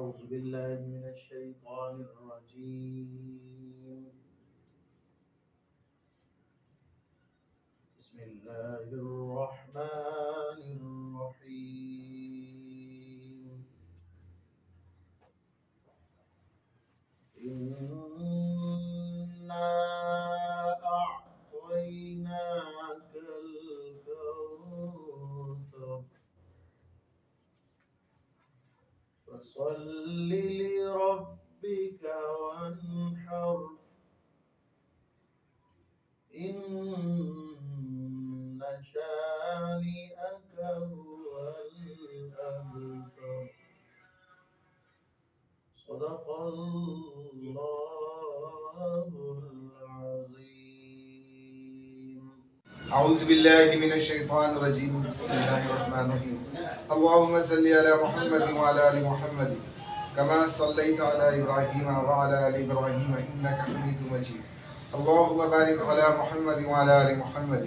أعوذ بالله من الشيطان الرجيم. بسم الله الرحمن الرحيم. إنا أعطيناك الكوثر فصل لربك وانحر إن شانئك هو الأبتر. صدق الله العظيم. اعوذ باللہ من الشیطان الرجیم بسم اللہ الرحمن الرحیم اللہم صلی علی محمد وعلی آل محمد کما صلیت علی ابراہیم وعلی آل ابراہیم انک حمید مجید اللہم بارک علی محمد وعلی آل محمد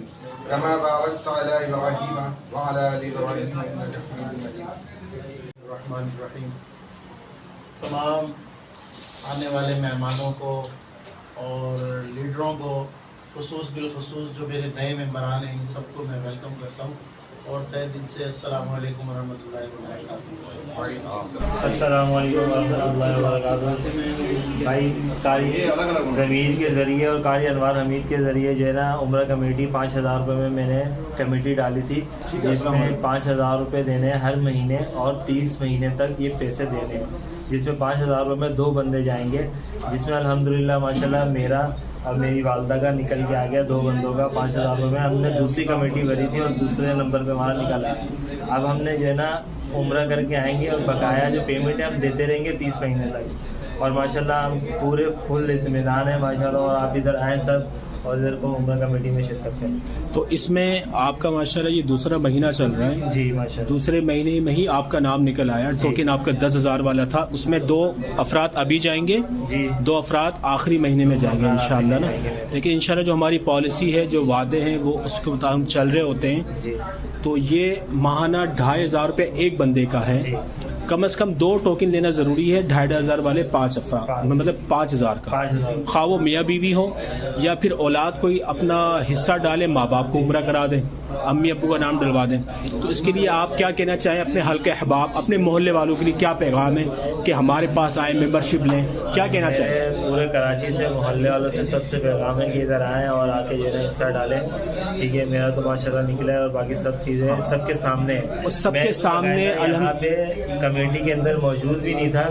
کما بارکت علی ابراہیم وعلی آل ابراہیم انک حمید مجید. الرحمن الرحیم. تمام آنے والے مہمانوں کو اور لیڈروں کو بالخصوص جو میرے نئے ممبران ہیں ان سب کو میں ویلکم کرتا ہوں اور تہ دل سے السلام علیکم ورحمۃ اللہ وبرکاتہ. السلام علیکم ورحمۃ اللہ وبرکاتہ. بھائی قاری ضمیر کے ذریعے اور قاری انوار حمید کے ذریعے جو ہے نا عمرہ کمیٹی 5,000 روپے میں نے کمیٹی ڈالی تھی جس میں 5,000 روپے دینے ہیں ہر مہینے اور 30 مہینے تک یہ پیسے دینے ہیں جس میں 5,000 روپے میں 2 بندے جائیں گے جس میں الحمدللہ ماشاءاللہ میرا اور میری والدہ کا نکل کے آ گیا 2 بندوں کا 5,000 روپے. ہم نے دوسری کمیٹی بھری تھی اور دوسرے نمبر پہ ہمارا نکل آیا. اب ہم نے جو ہے نا عمرہ کر کے آئیں گے اور بقایا جو پیمنٹ ہے ہم دیتے رہیں گے 30 مہینے تک. اور ماشاءاللہ ہم پورے فل اطمینان ہیں ماشاءاللہ. اور آپ ادھر آئیں سب اور ادھر کو عمرہ کمیٹی میں شرکت کریں. تو اس میں آپ کا ماشاءاللہ یہ دوسرا مہینہ چل رہا ہے جی ماشاءاللہ. دوسرے مہینے میں ہی آپ کا نام نکل آیا. ٹوکن آپ کا 10,000 والا تھا اس میں 2 افراد ابھی جائیں گے جی 2 افراد آخری مہینے میں جائیں گے انشاءاللہ نا. لیکن انشاءاللہ جو ہماری پالیسی ہے جو وعدے ہیں وہ اس کے مطابق چل رہے ہوتے ہیں. تو یہ ماہانہ 2,500 روپے ایک بندے کا ہے. کم از کم 2 ٹوکن لینا ضروری ہے. 2,500 والے 5 افراد مطلب 5,000 کا. خواہ وہ میاں بیوی ہو یا پھر اولاد کوئی اپنا حصہ ڈالے ماں باپ کو عمرہ کرا دیں امی ابو کا نام ڈلوا دیں. تو اس کے لیے آپ کیا کہنا چاہیں اپنے حلقہ احباب اپنے محلے والوں کے لیے کیا پیغام ہے کہ ہمارے پاس آئیں ممبرشپ لیں کیا کہنا چاہیں؟ پورے کراچی سے محلے والوں سے سب سے پیغام ہے کہ ادھر آئیں اور آ کے جو ہے حصہ ڈالیں. ٹھیک ہے میرا تو ماشاءاللہ نکلا ہے اور باقی سب چیزیں سب کے سامنے سب کے سامنے یہاں پہ کمیٹی کے اندر موجود بھی نہیں تھا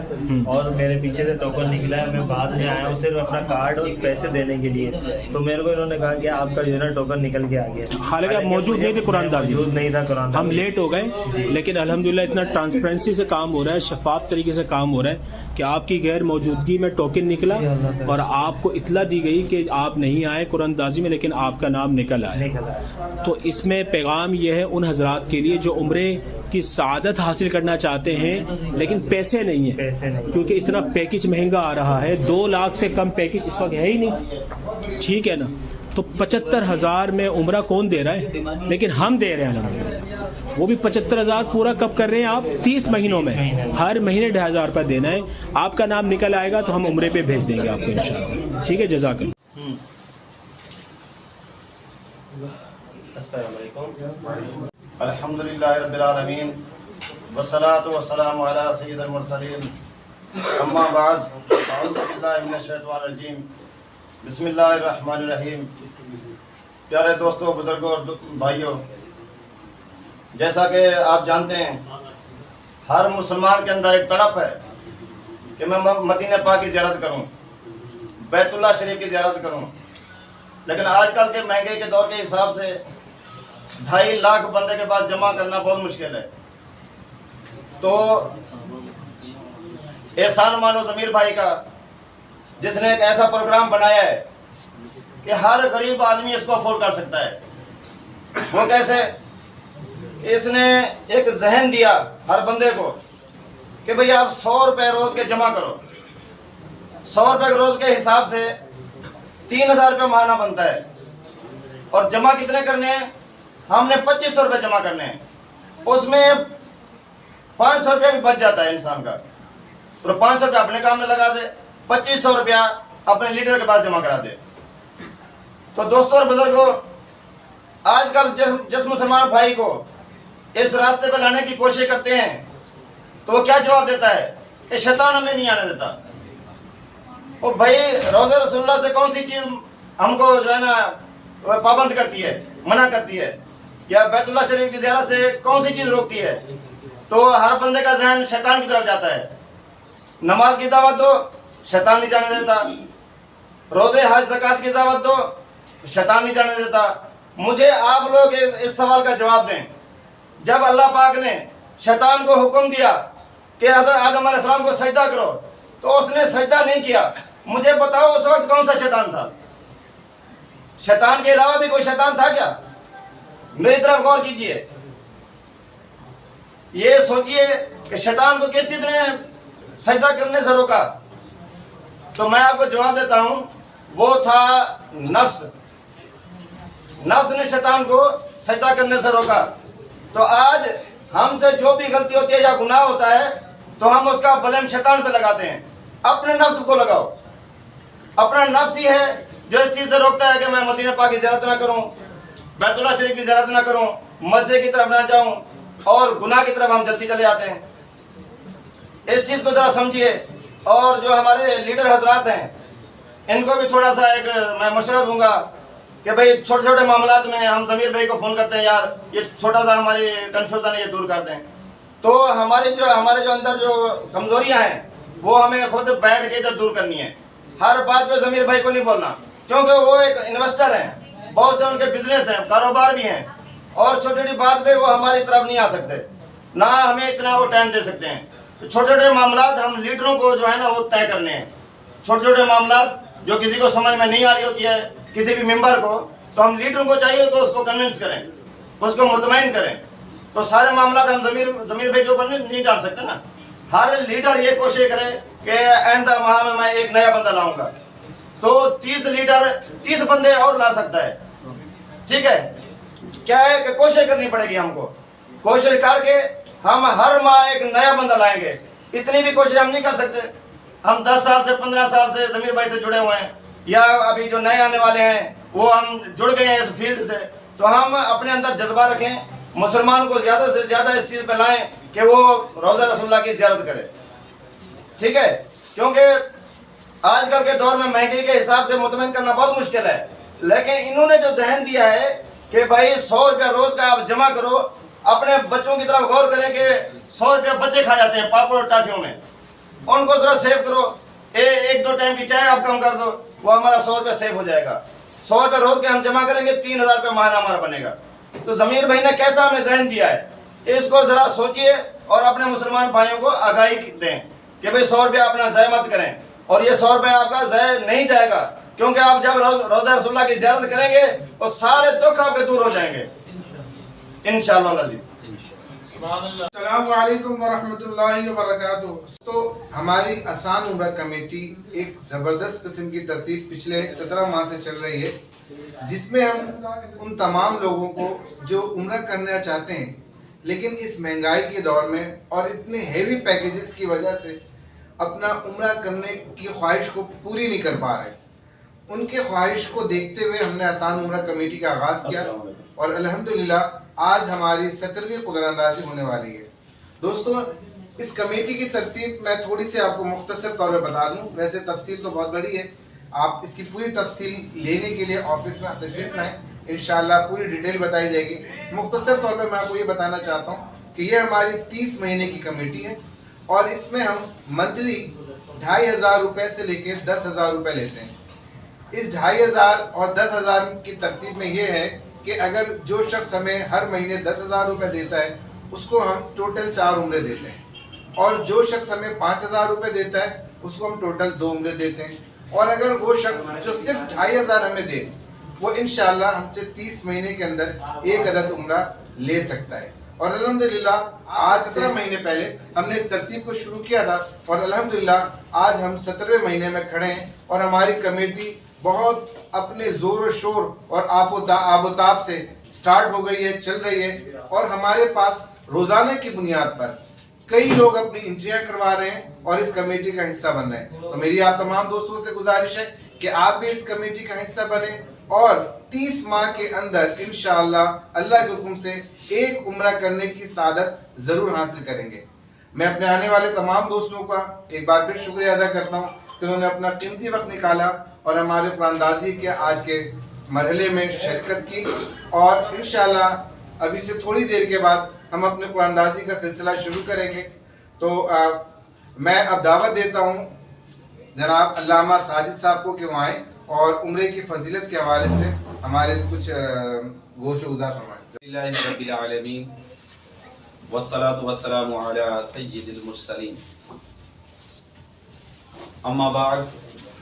اور میرے پیچھے سے ٹوکن نکلا ہے. میں بعد میں آیا ہوں صرف اپنا کارڈ اور پیسے دینے کے لیے. تو میرے کو انہوں نے کہا کہ آپ کا جو ہے نا ٹوکن نکل کے آ گیا. حالانکہ آپ موجود نہیں تھے قرآن دازی موجود نہیں تھا قرآن ہم لیٹ ہو گئے لیکن الحمدللہ اتنا ٹرانسپیرنسی سے کام ہو رہا ہے شفاف طریقے سے کام ہو رہا ہے کہ آپ کی غیر موجودگی میں ٹوکن نکلا اور آپ کو اطلاع دی گئی کہ آپ نہیں آئے قرآن دازی میں لیکن آپ کا نام نکل آئے. تو اس میں پیغام یہ ہے ان حضرات کے لیے جو عمرے کی سعادت حاصل کرنا چاہتے ہیں لیکن پیسے نہیں ہیں کیونکہ اتنا پیکج مہنگا آ رہا ہے. 2 لاکھ سے کم پیکج اس وقت ہے ہی نہیں. ٹھیک ہے نا. تو 75,000 میں عمرہ کون دے رہا ہے لیکن ہم دے رہے ہیں الحمدللہ. وہ بھی 75,000 پورا کب کر رہے ہیں آپ 30 مہینوں میں ہر مہینے 2,500 روپے دینا ہے. آپ کا نام نکل آئے گا تو ہم عمرے پہ بھیج دیں گے آپ کو انشاءاللہ. ٹھیک ہے جزاک اللہ. السلام علیکم. الحمدللہ رب العالمین والصلاة والسلام علی سید المرسلین اما بعد اعوذ باللہ من الشیطان الرجیم بسم اللہ الرحمن الرحیم. پیارے دوستوں بزرگوں اور بھائیوں جیسا کہ آپ جانتے ہیں ہر مسلمان کے اندر ایک تڑپ ہے کہ میں مدینہ پاک کی زیارت کروں بیت اللہ شریف کی زیارت کروں. لیکن آج کل کے مہنگائی کے دور کے حساب سے 2.5 لاکھ بندے کے پاس جمع کرنا بہت مشکل ہے. تو احسان مانو ضمیر بھائی کا جس نے ایک ایسا پروگرام بنایا ہے کہ ہر غریب آدمی اس کو افورڈ کر سکتا ہے. وہ کیسے؟ اس نے ایک ذہن دیا ہر بندے کو کہ بھئی آپ 100 روپے روز کے جمع کرو. 100 روپے روز کے حساب سے 3,000 روپے ماہانہ بنتا ہے. اور جمع کتنے کرنے ہیں؟ ہم نے 2,500 روپے جمع کرنے ہیں. اس میں 500 روپے بھی بچ جاتا ہے انسان کا. اور 500 روپیہ اپنے کام میں لگا دے, 2500 روپیہ اپنے لیڈر کے پاس جمع کرا دے. تو دوستوں اور بزرگوں, آج کل جس مسلمان بھائی کو اس راستے پہ لانے کی کوشش کرتے ہیں تو وہ کیا جواب دیتا ہے کہ شیطان ہمیں نہیں آنے دیتا. وہ بھائی روزہ رسول اللہ سے کون سی چیز ہم کو جو ہے نا پابند کرتی ہے, منع کرتی ہے, یا بیت اللہ شریف کی زیارت سے کون سی چیز روکتی ہے؟ تو ہر بندے کا ذہن شیطان کی طرف جاتا ہے. نماز کی دعوت دو, شیطان نہیں جانے دیتا. روزے حج زکوٰۃ کی دعوت دو, شیطان نہیں جانے دیتا. مجھے آپ لوگ اس سوال کا جواب دیں, جب اللہ پاک نے شیطان کو حکم دیا کہ حضرت آدم علیہ السلام کو سجدہ کرو تو اس نے سجدہ نہیں کیا, مجھے بتاؤ اس وقت کون سا شیطان تھا؟ شیطان کے علاوہ بھی کوئی شیطان تھا کیا؟ میری طرف غور کیجئے, یہ سوچئے کہ شیطان کو کس چیز نے سجدہ کرنے سے روکا؟ تو میں آپ کو جواب دیتا ہوں, وہ تھا نفس. نفس نے شیطان کو سجدہ کرنے سے روکا. تو آج ہم سے جو بھی غلطی ہوتی ہے یا گناہ ہوتا ہے تو ہم اس کا بلیم شیطان پہ لگاتے ہیں. اپنے نفس کو لگاؤ. اپنا نفس ہی ہے جو اس چیز سے روکتا ہے کہ میں مدینہ پاک کی زیارت نہ کروں, بیت اللہ شریف کی زیارت نہ کروں, مسجد کی طرف نہ جاؤں, اور گناہ کی طرف ہم جلدی چلے آتے ہیں. اس چیز کو ذرا سمجھیے. اور جو ہمارے لیڈر حضرات ہیں ان کو بھی تھوڑا سا ایک میں مشورہ دوں گا کہ بھئی چھوٹے چھوٹے معاملات میں ہم ضمیر بھائی کو فون کرتے ہیں, یار یہ چھوٹا سا ہماری کنفیوژن ہے, یہ دور کر دیں. تو ہمارے جو اندر جو کمزوریاں ہیں وہ ہمیں خود بیٹھ کے ادھر دور کرنی ہے. ہر بات پہ ضمیر بھائی کو نہیں بولنا, کیونکہ وہ ایک انویسٹر ہیں, بہت سے ان کے بزنس ہیں, کاروبار بھی ہیں, اور چھوٹی چھوٹی بات پہ وہ ہماری طرف نہیں آ سکتے, نہ ہمیں اتنا وہ ٹائم دے سکتے ہیں. چھوٹے چھوٹے معاملات ہم لیڈروں کو جو ہے نا وہ طے کرنے ہیں. چھوٹے چھوٹے معاملات جو کسی کو سمجھ میں نہیں آ رہی ہوتی ہے, کسی بھی ممبر کو, تو ہم لیڈروں کو چاہیے تو اس کو کنونس کریں, اس کو مطمئن کریں. تو سارے معاملات ہم ضمیر بھائی کے اوپر نہیں ڈال سکتے نا. ہر لیڈر یہ کوشش کرے کہ آئندہ ماہ میں ایک نیا بندہ لاؤں گا, تو 30 لیڈر 30 بندے اور لا سکتا ہے. ٹھیک ہے, کیا ہے کہ کوشش کرنی پڑے گی ہم کو. کوشش کر کے ہم ہر ماہ ایک نیا بندہ لائیں گے. اتنی بھی کوشش ہم نہیں کر سکتے. ہم 10 سال سے 15 سال سے ضمیر بھائی سے جڑے ہوئے ہیں, یا ابھی جو نئے آنے والے ہیں وہ ہم جڑ گئے ہیں اس فیلڈ سے, تو ہم اپنے اندر جذبہ رکھیں, مسلمان کو زیادہ سے زیادہ اس چیز پہ لائیں کہ وہ روزہ رسول اللہ کی زیارت کرے. ٹھیک ہے, کیونکہ آج کل کے دور میں مہنگائی کے حساب سے مطمئن کرنا بہت مشکل ہے, لیکن انہوں نے جو ذہن دیا ہے کہ بھائی 100 روپیہ روز کا آپ جمع کرو. اپنے بچوں کی طرف غور کریں کہ 100 روپیہ بچے کھا جاتے ہیں پاپڑ اور ٹافیوں میں, ان کو ذرا سیو کرو. 1-2 ٹائم کی چائے آپ کم کر دو, وہ ہمارا 100 روپیہ سیو ہو جائے گا. 100 روپیہ روز کے ہم جمع کریں گے, 3000 روپیہ ماہانہ ہمارا بنے گا. تو ضمیر بھائی نے کیسا ہمیں ذہن دیا ہے, اس کو ذرا سوچئے اور اپنے مسلمان بھائیوں کو آگاہی دیں کہ بھئی 100 روپیہ اپنا ضائع مت کریں. اور یہ 100 روپیہ آپ کا ضائع نہیں جائے گا, کیونکہ آپ جب روزہ رسول اللہ کی زیارت کریں گے تو سارے دکھ آپ کے دور ہو جائیں گے انشاءاللہ العزیز. السلام علیکم ورحمۃ اللہ وبرکاتہ. تو ہماری آسان عمرہ کمیٹی ایک زبردست قسم کی ترتیب پچھلے 17 ماہ سے چل رہی ہے, جس میں ہم ان تمام لوگوں کو جو عمرہ کرنا چاہتے ہیں لیکن اس مہنگائی کے دور میں اور اتنے ہیوی پیکیجز کی وجہ سے اپنا عمرہ کرنے کی خواہش کو پوری نہیں کر پا رہے, ان کے خواہش کو دیکھتے ہوئے ہم نے آسان عمرہ کمیٹی کا آغاز کیا, اور الحمدللہ آج ہماری 17ویں قدر اندازی ہونے والی ہے. دوستو, اس کمیٹی کی ترتیب میں تھوڑی سی آپ کو مختصر طور پہ بتا دوں, ویسے تفصیل تو بہت بڑی ہے, آپ اس کی پوری تفصیل لینے کے لیے آفس میں تشریف لائیں, انشاءاللہ پوری ڈیٹیل بتائی جائے گی. مختصر طور پہ میں آپ کو یہ بتانا چاہتا ہوں کہ یہ ہماری 30 مہینے کی کمیٹی ہے, اور اس میں ہم منتھلی 2500 روپے سے لے کے 10,000 روپے لیتے ہیں. اس 2500 اور 10,000 کی ترتیب میں یہ ہے کہ اگر جو شخص ہمیں ہر مہینے 10,000 روپے دیتا ہے اس کو ہم ٹوٹل 4 عمرے دیتے ہیں, اور جو شخص ہمیں 5,000 روپے دیتا ہے اس کو ہم ٹوٹل 2 عمرے دیتے ہیں. اور اگر وہ شخص جو صرف 2,500 ہمیں دے وہ انشاءاللہ ہم سے 30 مہینے کے اندر 1 عدد عمرہ لے سکتا ہے. اور الحمدللہ آج 17 مہینے پہلے ہم نے اس ترتیب کو شروع کیا تھا, اور الحمدللہ آج ہم 17ویں مہینے میں کھڑے ہیں, اور ہماری کمیٹی بہت اپنے زور و شور اور آب و تاب سے سٹارٹ ہو گئی ہے, چل رہی ہے, اور ہمارے پاس روزانہ کی بنیاد پر کئی لوگ اپنی انٹریاں کروا رہے ہیں اور اس کمیٹی کا حصہ بن رہے ہیں. تو میری آپ تمام دوستوں سے گزارش ہے کہ آپ بھی اس کمیٹی کا حصہ بنیں اور 30 ماہ کے اندر انشاءاللہ اللہ کے حکم سے ایک عمرہ کرنے کی سعادت ضرور حاصل کریں گے. میں اپنے آنے والے تمام دوستوں کا ایک بار پھر شکریہ ادا کرتا ہوں کہ انہوں نے اپنا قیمتی وقت نکالا اور ہمارے قرآن اندازی کے آج کے مرحلے میں شرکت کی. اور انشاءاللہ ابھی سے تھوڑی دیر کے بعد ہم اپنے قرآن اندازی کا سلسلہ شروع کریں گے. تو میں اب دعوت دیتا ہوں جناب علامہ ساجد صاحب کو کہ وہ آئیں اور عمرے کی فضیلت کے حوالے سے ہمارے کچھ گوش و گزار فرمائیں. الحمدللہ رب العالمین والصلاة والسلام علی سید المرسلین. اما بعد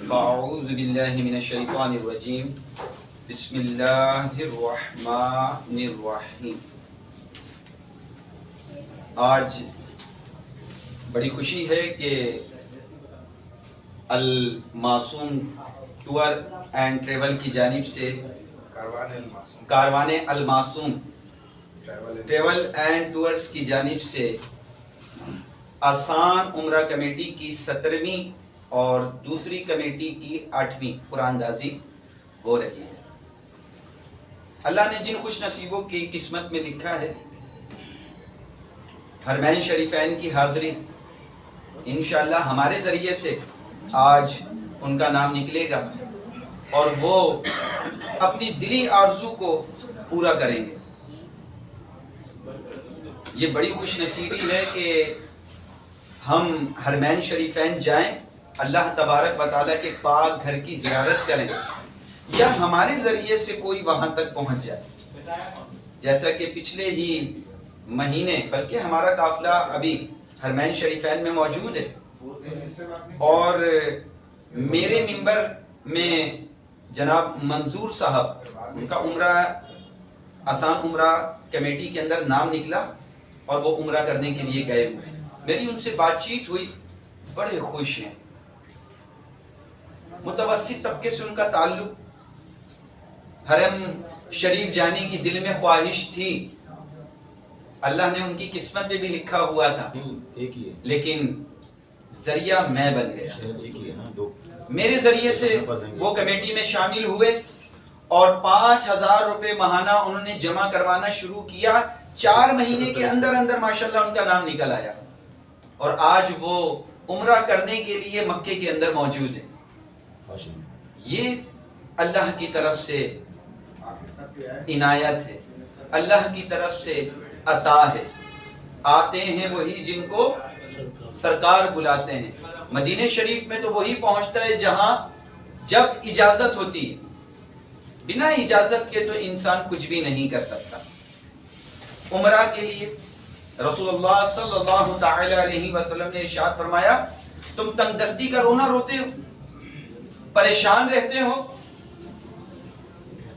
فاعوذ باللہ من الشیطان الرجیم. بسم اللہ الرحمن الرحیم. آج بڑی خوشی ہے کہ المعصوم ٹور اینڈ ٹریول کی جانب سے کاروان المعصوم ٹریول اینڈ ٹورز کی جانب سے آسان عمرہ کمیٹی کی 17ویں اور دوسری کمیٹی کی 8ویں قرآن اندازی ہو رہی ہے. اللہ نے جن خوش نصیبوں کی قسمت میں لکھا ہے حرمین شریفین کی حاضری، انشاءاللہ ہمارے ذریعے سے آج ان کا نام نکلے گا اور وہ اپنی دلی آرزو کو پورا کریں گے. یہ بڑی خوش نصیبی ہے کہ ہم حرمین شریفین جائیں، اللہ تبارک و تعالیٰ کے پاک گھر کی زیارت کریں یا ہمارے ذریعے سے کوئی وہاں تک پہنچ جائے. جیسا کہ پچھلے ہی مہینے بلکہ ہمارا قافلہ ابھی حرمین شریفین میں موجود ہے اور میرے ممبر میں جناب منظور صاحب ان کا عمرہ آسان عمرہ کمیٹی کے اندر نام نکلا اور وہ عمرہ کرنے کے لیے گئے ہوئے. میری ان سے بات چیت ہوئی، بڑے خوش ہیں. متوسط طبقے سے ان کا تعلق، حرم شریف جانے کی دل میں خواہش تھی، اللہ نے ان کی قسمت میں بھی لکھا ہوا تھا، لیکن ذریعہ میں بن گیا. میرے ذریعے سے وہ کمیٹی میں شامل ہوئے اور 5,000 روپے ماہانہ انہوں نے جمع کروانا شروع کیا. 4 مہینے کے اندر اندر ماشاءاللہ ان کا نام نکل آیا اور آج وہ عمرہ کرنے کے لیے مکے کے اندر موجود ہے. یہ اللہ کی طرف سے عنایت ہے، اللہ کی طرف سے عطا ہے. آتے ہیں وہی جن کو سرکار بلاتے ہیں. مدینہ شریف میں تو وہی پہنچتا ہے جہاں جب اجازت ہوتی ہے. بنا اجازت کے تو انسان کچھ بھی نہیں کر سکتا. عمرہ کے لیے رسول اللہ صلی اللہ تعالی علیہ وسلم نے ارشاد فرمایا، تم تنگ دستی کا رونا روتے ہو، پریشان رہتے ہو،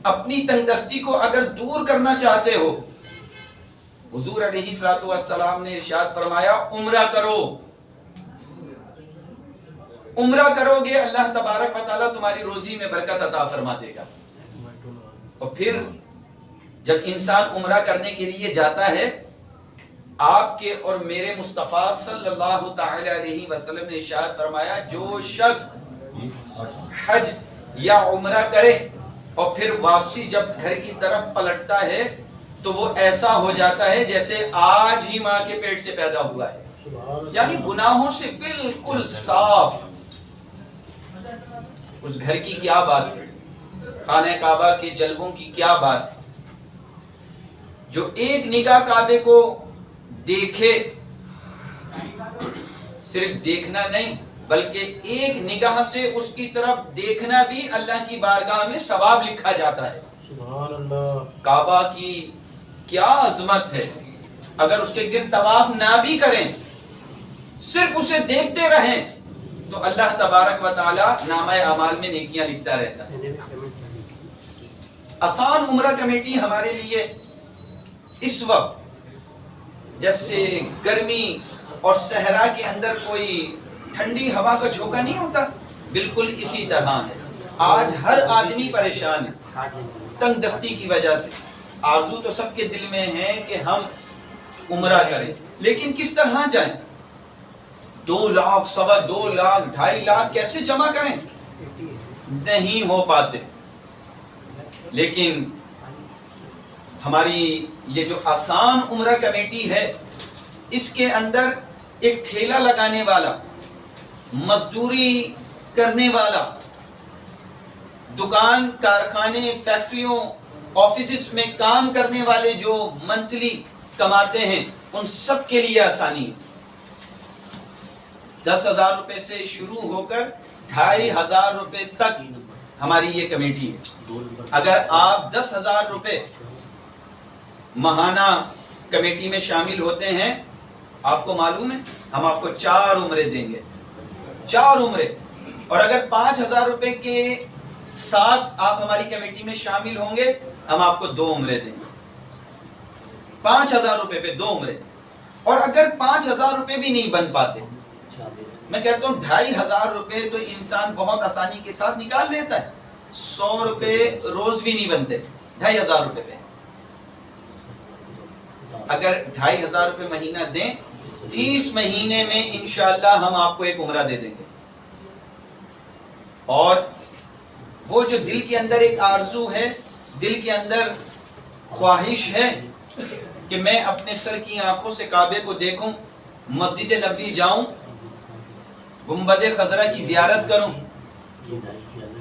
اپنی تنگ دستی کو اگر دور کرنا چاہتے ہو، حضور علیہ الصلوۃ والسلام نے ارشاد فرمایا عمرہ کرو. عمرہ کرو گے اللہ تبارک و تعالیٰ تمہاری روزی میں برکت عطا فرما دے گا. اور پھر جب انسان عمرہ کرنے کے لیے جاتا ہے، آپ کے اور میرے مصطفیٰ صلی اللہ تعالی علیہ وسلم نے ارشاد فرمایا جو شخص حج یا عمرہ کرے اور پھر واپسی جب گھر کی طرف پلٹتا ہے تو وہ ایسا ہو جاتا ہے جیسے آج ہی ماں کے پیٹ سے پیدا ہوا ہے. یعنی گناہوں سے بالکل صاف. اس گھر کی کیا بات ہے، خانہ کعبہ کے جلووں کی کیا بات ہے. جو ایک نگاہ کعبے کو دیکھے، صرف دیکھنا نہیں بلکہ ایک نگاہ سے اس کی طرف دیکھنا بھی اللہ کی بارگاہ میں ثواب لکھا جاتا ہے. سبحان اللہ. کعبہ کی کیا عظمت ہے. اگر اس کے گرد طواف نہ بھی کریں، صرف اسے دیکھتے رہیں تو اللہ تبارک و تعالی نامہ اعمال میں نیکیاں لکھتا رہتا ہے. آسان عمرہ کمیٹی ہمارے لیے اس وقت جیسے گرمی اور صحرا کے اندر کوئی ٹھنڈی ہوا کا جھونکا نہیں ہوتا، بالکل اسی طرح ہے. آج ہر آدمی پریشان ہے تنگ دستی کی وجہ سے. آرزو تو سب کے دل میں ہے کہ ہم عمرہ کریں، لیکن کس طرح جائیں؟ 2 لاکھ، 2.25 لاکھ، 2.5 لاکھ کیسے جمع کریں؟ نہیں ہو پاتے. لیکن ہماری یہ جو آسان عمرہ کمیٹی ہے، اس کے اندر ایک ٹھیلا لگانے والا، مزدوری کرنے والا، دکان، کارخانے، فیکٹریوں، آفیسز میں کام کرنے والے جو منتھلی کماتے ہیں، ان سب کے لیے آسانی ہے. 10,000 روپے سے شروع ہو کر 2,500 روپے تک ہماری یہ کمیٹی ہے. اگر آپ 10,000 روپے ماہانہ کمیٹی میں شامل ہوتے ہیں، آپ کو معلوم ہے ہم آپ کو 4 عمرے دیں گے، 4 عمرے. اور اگر 5,000 روپے کے ساتھ آپ ہماری کمیٹی میں شامل ہوں گے، ہم آپ کو 2 عمرے دیں گے. 5,000 روپے پہ 2 عمرے. اور اگر 5,000 روپے بھی نہیں بن پاتے، میں کہتا ہوں 2,500 روپے تو انسان بہت آسانی کے ساتھ نکال لیتا ہے. 100 روپے روز بھی نہیں بنتے 2,500 روپے پہ. اگر 2,500 روپے مہینہ دیں، 30 مہینے میں انشاءاللہ ہم آپ کو ایک عمرہ دے دیں گے. اور وہ جو دل کے اندر ایک آرزو ہے، دل کے اندر خواہش ہے کہ میں اپنے سر کی آنکھوں سے کعبے کو دیکھوں، مسجد نبوی جاؤں، گنبد خضرا کی زیارت کروں،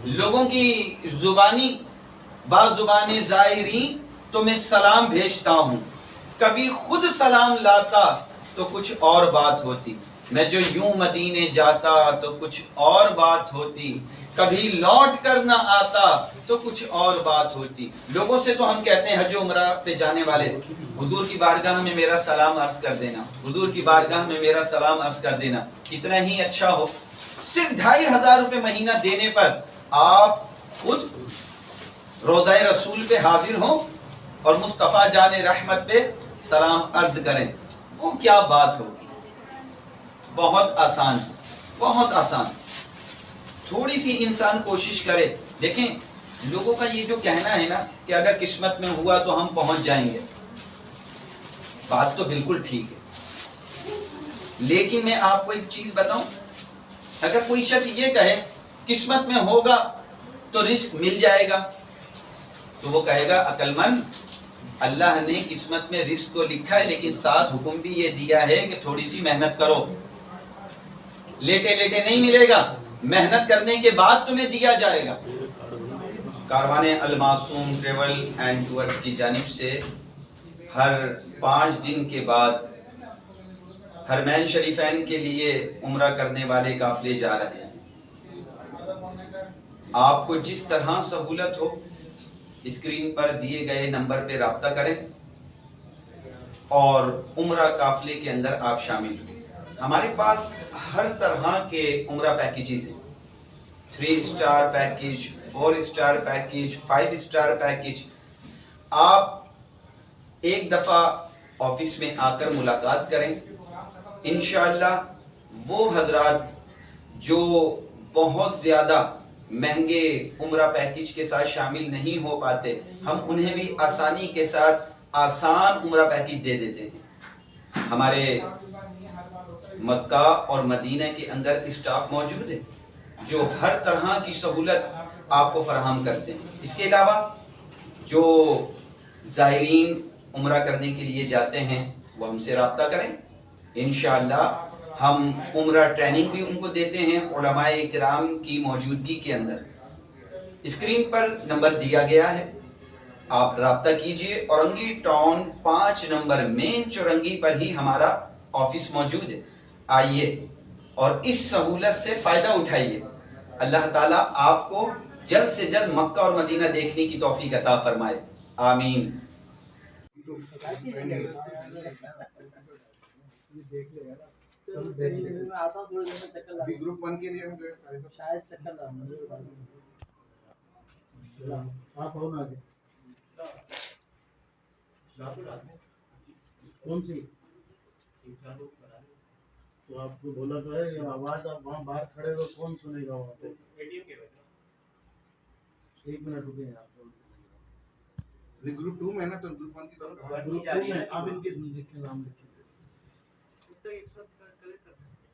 لوگوں کی زبانی بعض زبانیں ظاہرین تو میں سلام بھیجتا ہوں، کبھی خود سلام لاتا تو کچھ اور بات ہوتی، میں جو یوں مدینے جاتا تو کچھ اور بات ہوتی، کبھی لوٹ کر نہ آتا تو کچھ اور بات ہوتی. لوگوں سے تو ہم کہتے ہیں حج و عمرہ پہ جانے والے، حضور کی بارگاہ میں میرا سلام عرض کر دینا، حضور کی بارگاہ میں میرا سلام عرض کر دینا، کتنا ہی اچھا ہو. صرف 2,500 روپے مہینہ دینے پر آپ خود روضہ رسول پہ حاضر ہوں اور مصطفیٰ جان رحمت پہ سلام عرض کریں. وہ کیا بات ہوگی؟ بہت آسان، بہت آسان. تھوڑی سی انسان کوشش کرے. دیکھیں لوگوں کا یہ جو کہنا ہے نا کہ اگر قسمت میں ہوا تو ہم پہنچ جائیں گے، بات تو بالکل ٹھیک ہے. لیکن میں آپ کو ایک چیز بتاؤں، اگر کوئی شخص یہ کہے قسمت میں ہوگا تو رزق مل جائے گا، تو وہ کہے گا عقل مند، اللہ نے قسمت میں رزق کو لکھا ہے، لیکن ساتھ حکم بھی یہ دیا ہے کہ تھوڑی سی محنت کرو. لیٹے لیٹے نہیں ملے گا، محنت کرنے کے بعد تمہیں دیا جائے گا. کاروان المعصوم ٹریول اینڈ ٹورز کی جانب سے ہر 5 دن کے بعد حرمین شریفین کے لیے عمرہ کرنے والے قافلے جا رہے ہیں. آپ کو جس طرح سہولت ہو اسکرین پر دیے گئے نمبر پہ رابطہ کریں اور عمرہ قافلے کے اندر آپ شامل ہوں. ہمارے پاس ہر طرح کے عمرہ پیکیجز ہیں، 3 star package, 4 star package, 5 star package. آپ ایک دفعہ آفس میں آ کر ملاقات کریں. انشاءاللہ وہ حضرات جو بہت زیادہ مہنگے عمرہ پیکیج کے ساتھ شامل نہیں ہو پاتے، ہم انہیں بھی آسانی کے ساتھ آسان عمرہ پیکیج دے دیتے ہیں. ہمارے مکہ اور مدینہ کے اندر اسٹاف موجود ہے جو ہر طرح کی سہولت آپ کو فراہم کرتے ہیں. اس کے علاوہ جو زائرین عمرہ کرنے کے لیے جاتے ہیں وہ ہم سے رابطہ کریں. انشاءاللہ ہم عمرہ ٹریننگ بھی ان کو دیتے ہیں علماء کرام کی موجودگی کے اندر. اسکرین پر نمبر دیا گیا ہے، آپ رابطہ کیجئے. اورنگی ٹاؤن 5 نمبر مین چورنگی پر ہی ہمارا آفس موجود ہے. آئیے اور اس سہولت سے فائدہ اٹھائیے. اللہ تعالیٰ آپ کو جلد سے جلد مکہ اور مدینہ دیکھنے کی توفیق عطا فرمائے. آمین. گروپ 1 کے لیے شاید چکر آپ ہو نا آگے کون سی تو آپ کو بولا تو ہے آواز آپ وہاں باہر کھڑے ہو کون سنے گا وہاں پہ. ایک منٹ رکے ہیں آپ گروپ 2 میں نا، تو گروپ 1 کی طرف گروپ 2 میں آپ ان کے نام لکھیں.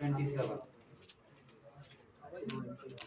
27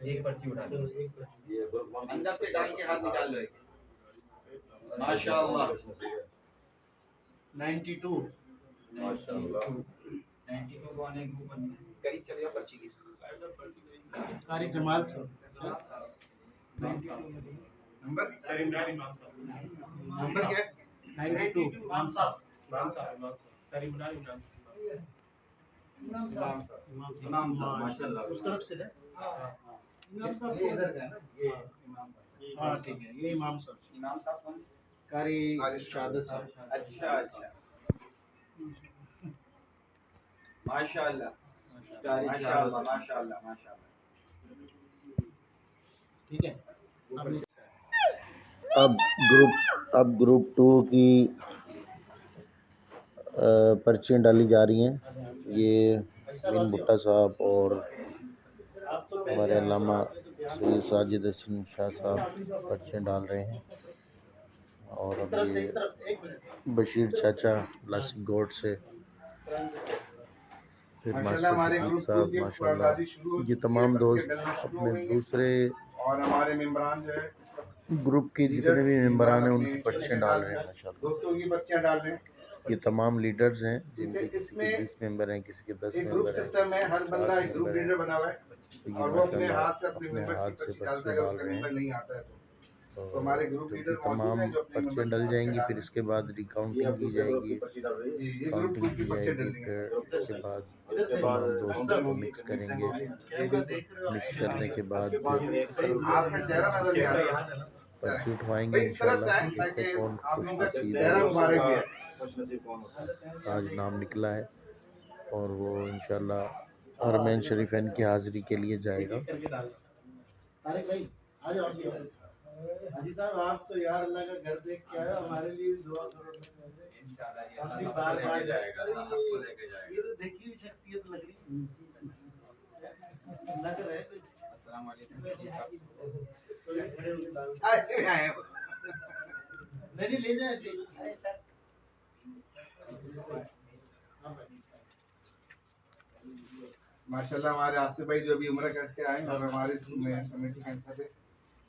ایک پرچی اٹھا لو. اندر سے ڈال کے ہاتھ نکال لو ایک. ماشاء اللہ. 92 قریب چلے جاؤ پرچی کی. قاری جمال صاحب نمبر نمبر کیا ہے 92 امام صاحب امام صاحب ماشاء اللہ. اس طرف سے ہے یہ ادھر کا ہے نا یہ امام صاحب. ہاں ٹھیک ہے یہ امام صاحب امام صاحب کون؟ قاری شہادت صاحب. اچھا اچھا. ماشاء اللہ ماشاء اللہ ماشاء اللہ ماشاء اللہ. ٹھیک ہے اب گروپ 2 کی پرچیاں ڈالی جا رہی ہیں. یہ بن بھٹا صاحب اور ہمارے علامہ سید ساجد حسن شاہ صاحب پرچیاں ڈال رہے ہیں. اور اب یہ بشیر چاچا لاسک گوڈ سے، پھر ماشاءاللہ ہمارے ماسٹر گروپ صاحب 2 کی ماشاء اللہ. قرآن شروع ہو یہ چکی تمام ہے. دوست ڈلنا شروع اپنے ہو گئی ہیں. دوسرے اور ہمارے ممبران جو ہے گروپ کے جتنے بھی ممبران ہیں ان کی پرچیاں ڈال رہے ہیں ماشاء اللہ. دوستوں کی پرچیاں ڈال رہے ہیں. یہ تمام لیڈرز ہیں جن کے اس کسی کے میں 20 ممبر ہیں، کسی کے 10 ایک گروپ ممبر ہیں. سسٹم ہے. ہر بندہ ایک گروپ لیڈر بنا ہوا ہے تو یہ اور وہ اپنے ماشاء ہاتھ سے اللہ اپنے اپنے ممبر ہاتھ کی سے پرچی ڈالتا پرچیاں ہے. ڈال اس کا رہے ممبر ہیں. نہیں آتا ہے تو تو ہمارے گروپ جب لیڈر یہ تمام موجود ہیں جو اپنے پرچیاں ممبر ڈل کی جائیں گی پرچی پھر اس کے بعد ریکاؤنٹنگ کی جائے گی، جی یہ گروپ کاؤنٹنگ 2 کی کی جائے پرچی گی. ڈلنی ہے. پھر اس کے بعد تمام دوستوں کو مکس کریں گے. مکس کرنے کے بعد آپ کا چہرہ نظر نہیں آ رہا. پرچی اٹھوائیں گے بھائی اس طرف سے انشاءاللہ. آئیں دیکھتے تاکہ کون آپ خوش لوگوں کا نصیب چہرہ ہے. مبارک بھی ہے. آج نام نکلا ہے اور وہ انشاءاللہ حرمین شریفین کی حاضری کے لیے جائے گا. طارق بھائی آ جاؤ. حاجی صاحب آپ تو یار اللہ کا گھر دیکھ کے آئے ہو، ہمارے لیے بھی دعا کرو. ہم بھی بار بار جائے گا. یہ تو دیکھی ہوئی شخصیت لگ رہی اللہ کا رہے. السلام علیکم. نہیں لے جائیں ایسے. ماشاءاللہ ہمارے آصف بھائی جو ابھی عمرہ کر کے آئے اور ہمارے کمیٹی کے حصہ سے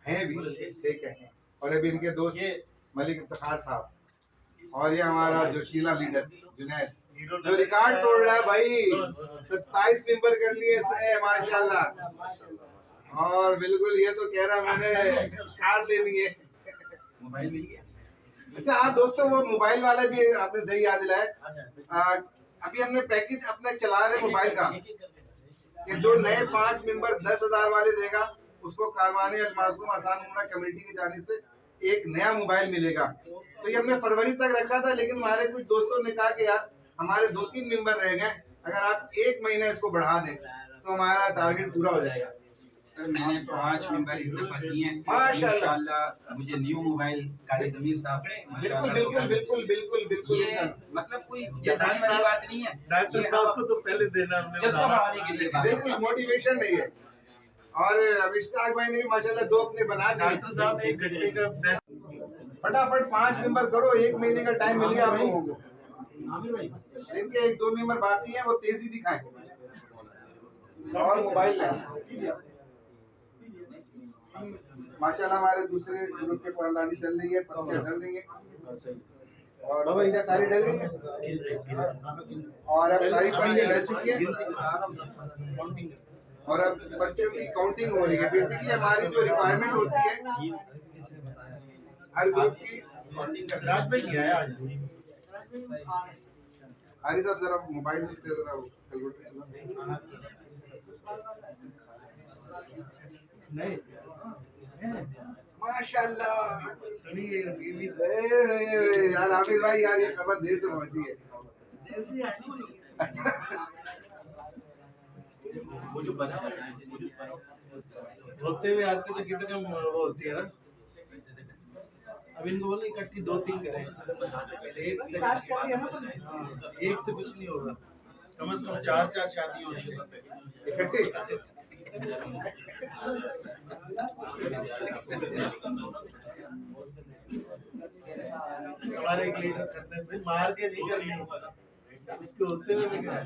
ہیں بھی ٹھیک ہے. اور ابھی ان کے دوست ملک افتخار صاحب اور یہ ہمارا جوشیلا لیڈر جنید جو ریکارڈ توڑ رہا ہے بھائی. 27 ممبر کر لیے اس نے ماشاءاللہ. اور بالکل یہ تو کہہ رہا میں نے کار لینی ہے. موبائل مل گیا. اچھا ہاں دوستوں وہ موبائل والا بھی آپ نے صحیح یاد دلایا. ابھی ہم نے پیکج اپنا چلا رہے موبائل کا کہ جو نئے 5 ممبر 10,000 والے دے گا اس کو کاروان المعصوم آسان عمرہ کمیٹی کی جانب سے ایک نیا موبائل ملے گا. تو یہ ہم نے فروری تک رکھا تھا لیکن ہمارے کچھ دوستوں نے کہا کہ یار ہمارے 2-3 ممبر رہ گئے، اگر آپ 1 مہینہ اس کو بڑھا دیں تو ہمارا ٹارگٹ پورا ہو جائے گا. سر میں نے 5 ممبر اس دفعہ کیے ہیں. ماشاءاللہ. انشاءاللہ مجھے نیو موبائل قاری ضمیر صاحب بالکل بالکل بالکل بالکل بالکل یہ مطلب کوئی جتانے والی بات نہیں ہے. ڈاکٹر صاحب کو تو پہلے دینا جذبہ بڑھانے کے لیے بات ہے. بالکل موٹیویشن نہیں ہے. اور اشتاق بھائی نے بھی ماشاءاللہ 2 اپنے بنا دیے. ڈاکٹر صاحب نے 1 گھنٹے کا فٹافٹ 5 ممبر کرو. 1 مہینے کا ٹائم مل گیا آپ لوگوں کو. عامر بھائی جن کے 1-2 ممبر باقی ہیں وہ تیزی دکھائیں اور موبائل لیں. ماشاءاللہ ہمارے دوسرے گروپ کے خاندانی چل رہی ہے. پرچیاں ڈل رہی ہیں اور پرچیاں ساری ڈل رہی ہیں اور اب ساری پرچیاں ڈل چکی ہیں اور اب بچوں کی کاؤنٹنگ ہو رہی ہے. بیسیکلی ہماری جو ریکوائرمنٹ ہوتی ہے ہر گروپ کی. راج بھائی کیا ہے آج حاری صاحب ذرا موبائل سے ذرا نہیں ماشاءاللہ. سنیے یار عامر بھائی یار یہ خبر دیر سے پہنچی ہے. ہوتے ہوئے آتے تو کتنے وہ ہوتی ہے نا. اب ان کو بولے اکٹھی 2-3 کریں. ایک سے کچھ نہیں ہوگا. کم از کم 4 شادی ہونی چاہیے اکٹھے. ہمارے ایک لیڈر کرتے ہیں پھر مار کے نہیں کرنی اس کے ہوتے ہوئے بھی کریں.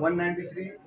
193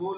2